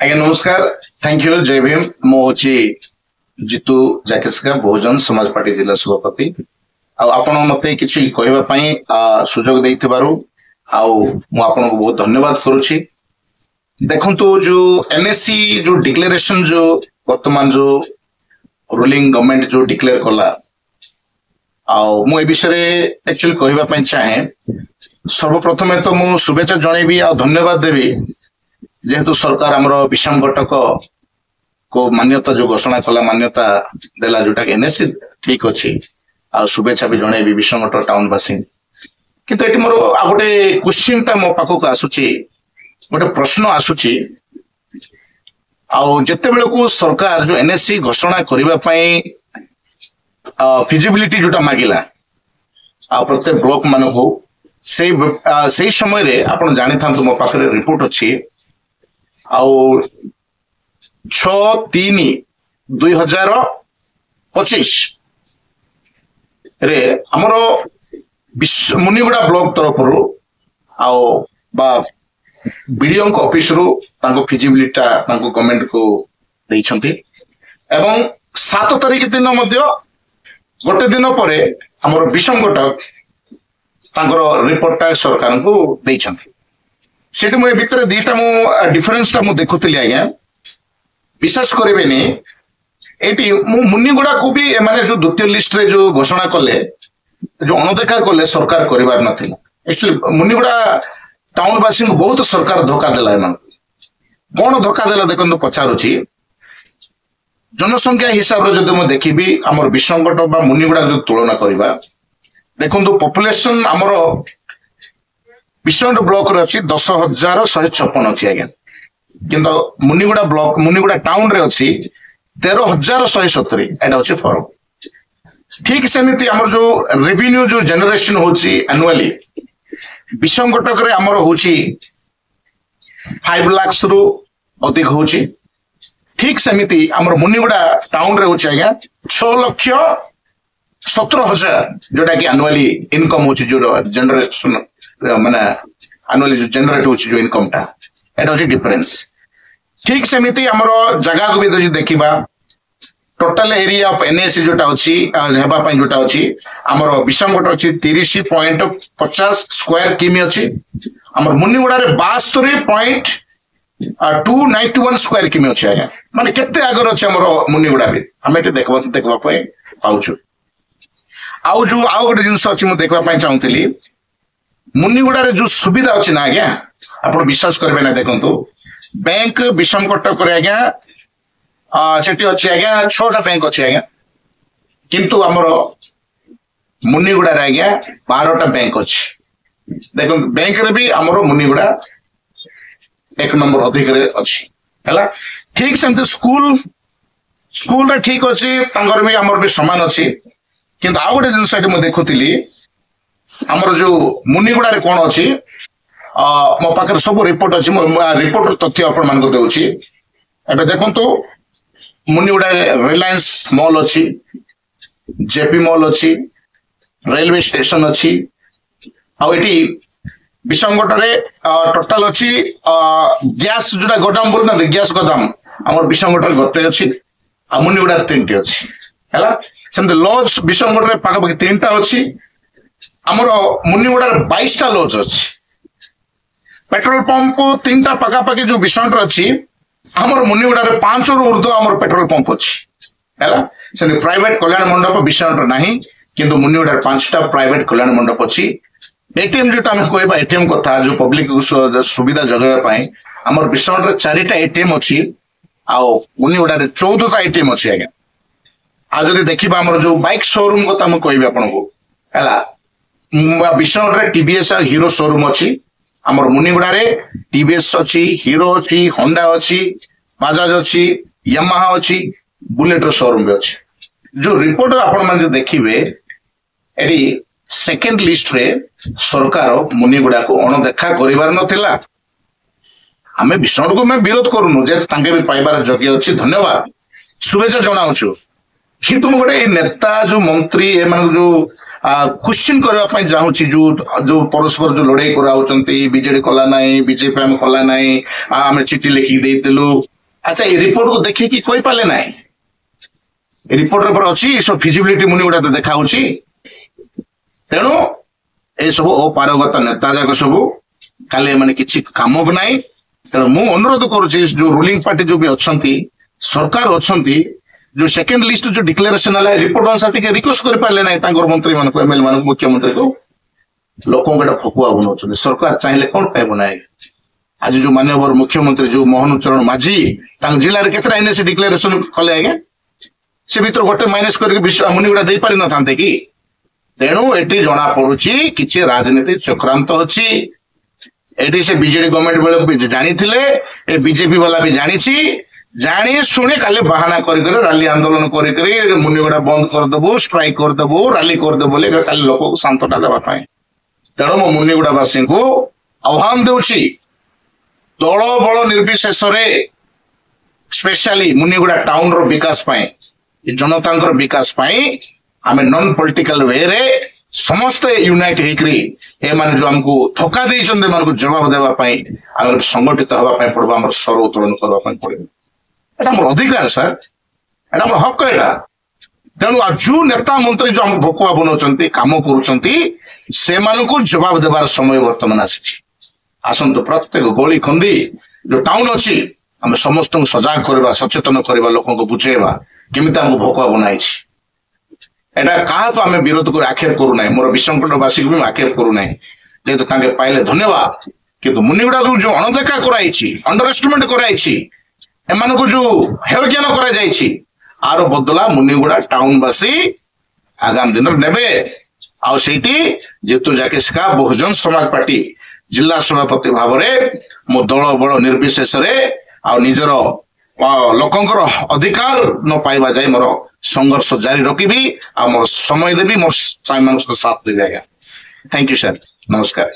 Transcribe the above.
ଆଜ୍ଞା ନମସ୍କାର। Thank you ଜୟ ଭୀମ। ମୁଁ ହଉଛି ଜିତୁ ଜାକେସ୍କା, ବହୁଜନ ସମାଜ ପାର୍ଟି ଜିଲ୍ଲା ସଭାପତି। ଆଉ ଆପଣ ମତେ କିଛି କହିବା ପାଇଁ ସୁଯୋଗ ଦେଇଥିବାରୁ ଆଉ ମୁଁ ଆପଣଙ୍କୁ ବହୁତ ଧନ୍ୟବାଦ କରୁଛି। ଦେଖନ୍ତୁ, ଯୋଉ ଏନ୍ଏସସି ଯୋଉ ଡିକ୍ଲାରେସନ ଯୋଉ ବର୍ତ୍ତମାନ ଯୋଉ ରୁଲିଂ ଗଭର୍ଣ୍ଣମେଣ୍ଟ ଯୋଉ ଡିକ୍ଲେୟାର କଲା, ଆଉ ମୁଁ ଏ ବିଷୟରେ ଆକ୍ଚୁଆଲି କହିବା ପାଇଁ ଚାହେଁ। ସର୍ବପ୍ରଥମେ ତ ମୁଁ ଶୁଭେଚ୍ଛା ଜଣେଇବି ଆଉ ଧନ୍ୟବାଦ ଦେବି, ଯେହେତୁ ସରକାର ଆମର ବିଷମ ଘଟକ को मान्यता जो घोषणा कला, मान्यता देला जोटा एनएससी ठीक अच्छी। शुभेच्छा भी जन विषमट टाउनवासी। किंतु ये मोर आ गोटे क्वेश्चन टा मो पाखक आसुची, गोटे प्रश्न आसुची। आते बेलू सरकार जो एनएससी घोषणा करने फिजिबिलिटी जोटा मागिला प्रत्येक ब्लॉक मान हो से समय रे आपण जानी था मो पाखे रिपोर्ट अच्छी 6/3/2025 रे हमर मुनिगुड़ा ब्लॉक तरफ बीडीओ ऑफिस रु फिजिबिलिटी गवर्नमेंट को देइछंती। एवं 7 तारीख दिन गोटे दिन पर हमर विषम घटक रिपोर्ट सरकार को देइछंती। सेठी मु भीतर दीटा मु डिफरेंस टा मु देखुतली। आज्ञा विश्वास करेनि, ये मुनिगुड़ा को भी माने जो द्वितीय लिस्ट रे जो घोषणा कले, जो अणदेखा कले सरकार करिवार नथिला। एक्चुअली मुनिगुड़ा टाउनवासी को बहुत सरकार धोखा देला। कौन धोखा देला देखो पचारुची। जनसंख्या हिसाब रे जदि मैं देखिबी हमर विषमगट बा मुनिगुड़ा जो तुलना करिबा, देखंतु पॉपुलेशन हमर विषमगट ब्लॉक रे अछि 10,156 अछि। आज्ञा किंतु मुनिगुड़ा ब्लॉक मुनिगुड़ा टाउन रे अछि 13,170। एटा अछि फरक। ठीक सेमिति हमर जो रेवेन्यू जो जनरेशन होछि एनुअली विषम घटक रे हमर होछि 5 लाख रु अधिक होछि। ठीक सेमिति हमर मुनिगुड़ा टाउन रे होछि आज्ञा 6,17,000 जोटा कि एनुअली इनकम होछि, जो जनरेशन माने एनुअली जो जनरेट होछि जो इनकम टा, एटा होछि डिफरेंस। ठीक सेमिति हमर जगह को भी देखिबा, टोटल एरिया ऑफ एनएससी जोटा अछि हेबा पई जोटा अछि हमर विषम घट अछि 30.50 स्क्वायर किमी अछि। हमर मुनिगुड़ा रे 72.291 स्क्वायर किमी अछि। आज्ञा माने केते आगर अछि हमर मुनिगुड़ा रे हम एटे देखबा पई पाउछु। आउ जो आउ गोटे जिंस अछि मु देखबा पई चाहूतली, मुनिगुड़ा रे जो सुविधा अछि ना आज्ञा, आपण विश्वास करबे ना। देखंतु बैंक विषम कटक रे आज्ञा सेठी अछि आज्ञा 6टा बैंक अछि आज्ञा, किंतु हमर मुनिगुड़ा रे आज्ञा 12टा बैंक अछि। देखो बैंक रे भी हमर मुनिगुड़ा 1 नंबर अधिक रे अछि हैला। ठीक सेमते स्कूल रे ठीक अछि, तांगर भी हमर भी समान अछि। किंतु आ गोटे जिंस मु देखुतली हमर जो मुनिगुड़ा रे कोन अछि, मो पाखर सब रिपोर्ट अछि। रिपोर्ट तथ्य आपण मान को देउछि। एबे देखंतु मुनिगुड़ा रिलायंस मॉल अछि, जेपी मॉल अछि, रेलवे स्टेशन अछि। आ एटी विषमगट रे टोटल अछि गैस जोटा गोदाम बोल ना, गैस गोदाम हमर विषमगट रे गते अछि आ मुनिगुड़ा 3टी अछि हैला। सेमते लॉज विषमगट रे पाखा पाखी 3टा अछि। हमर मुनिगुड़ा रे 22टा लॉज अछि। पेट्रोल पंप 3टा पाखा पाखी जो विषम अच्छी, हमर मुनिगुड़ा रे 5 रु ऊर्ध्व हमर पेट्रोल पंप अच्छी हैला। से प्राइवेट कल्याण मंडप विषम नाही, किंतु मुनिगुड़ा 5टा प्राइवेट कल्याण मंडप अच्छी। एटीएम जोटा हम कहबा एटीएम कथा जो पब्लिक सुविधा जगह पाए हमर विषम रे 4टा एटीएम अच्छी आ मुनिगुड़ा रे 14टा एटीएम अच्छी। आज्ञा आ जदि देखिबा हमर जो बाइक शोरूम कथा हम कहबी आपन को हैला, विषम रे टीवीएस हीरो शोरूम अच्छी। हमर मुनिगुड़ा रे टीवीएस अच्छी, हीरो अच्छी, होंडा अच्छी, बाजाज अच्छी, यामाहा अच्छी, बुलेट रो शोरूम भी अच्छी। जो रिपोर्ट आपण मान जो देखिबे एडी सेकंड लिस्ट रे सरकार मुनिगुड़ा को अणदेखा करिवार नथिला। हमें विषण को मैं विरोध करूनु जे तांके भी पाइबार योग्य अच्छी। धन्यवाद, शुभेच्छा जनाउछु। किंतु गोटे नेता जो मंत्री ए मान जो क्वेश्चन करने चाहूँगी जो परस्पर जो लड़ाई कराउछंती बीजेडी कला नहीं बीजेपी आम कला नहीं आम चिठी लिखिक देलु अच्छा ये रिपोर्ट को देखिए कि कोई पाले ना रिपोर्ट पर अच्छी सब फिजिबिलिटी मुनिगुड़ा तो देखा तेणु ये सब अपारगत नेता जाक सब खाली माने किसी काम भी ना तेणु मु अनुरोध करुच्ची जो रूलिंग पार्टी जो भी अच्छा सरकार अच्छा जो सेकेंड लिस्ट जो डिक्लेरेशन है रिपोर्ट अनुसार टिके रिक्वेस्ट कर पारे ना मंत्री मान एमएलए मान मुख्यमंत्री को लोक फकुआ बनाऊँ सरकार चाहिए कौन पाइब ना आज जो मानवर मुख्यमंत्री जो मोहन चरण माझी जिले में केतरा एनएससी डिक्लेरेशन कले आज्ञा से भर गोटे माइनस कर मुनिगुड़ा दे पारि न था कि तेणु एटी जना पड़ुची किसी राजनीति चक्रांत अच्छी एटी से बीजेडी गवर्नमेंट बेलू भी जानी बीजेपी वाला भी जानी जानी शुणी खाली बाहाना कर रैली आंदोलन कर मुनिगुड़ा बंद करदेबू स्ट्राइक करदेबू रैली करदेबू बोले खाली लोक को शांतटा देवाई तेणु मो मुनिगुड़ावासी को आह्वान दूची दल बल निर्विशेष स्पेशली मुनिगुड़ा टाउन रो विकास जनता विकास आम नॉन पॉलिटिकल वे रे समस्ते यूनाइट होकरी माने जो हमको थका देइछन मानको जवाब देवाई आम संगठित होगा पड़ो आम स्वर उत्तोलन करने पड़ो एटा मोर अधिकार सर एटा मोर हक एटा तेणु जो नेता मंत्री जो हम भोकुआ बनाउछंती काम करूछंती से मानको जवाब देवार समय वर्तमान आसी आसंतु प्रत्येक गली खंदी जो टाउन अच्छी आम समस्त सजाग करवा सचेतन करवा लोक बुझेवा केमिति हमको भोकुआ बनाई एटा क्या आम विरोध कर आक्षेप करूना मोर विसंकटवासी को भी आक्षेप करूना जेहेतु तांके पाइले धन्यवाद किंतु मुनिगुड़ा को जो अणदेखा कराई अंडर एस्टिमेट कराई एमानकु जो हेयज्ञान करा जायछि आरो बदला मुनिगुड़ा टाउनवासी आगामी दिन नेबे आउ सेठी जेतु जाकेश का बहुजन समाज पार्टी जिला सभापति भाव में मो दल बल निर्विशेष आ निजर लोकंकर अधिकार न पाइबा जाए मोर संघर्ष जारी रखी आ मोर समय देवी मोर साथ देवी आज्ञा थैंक यू सर नमस्कार।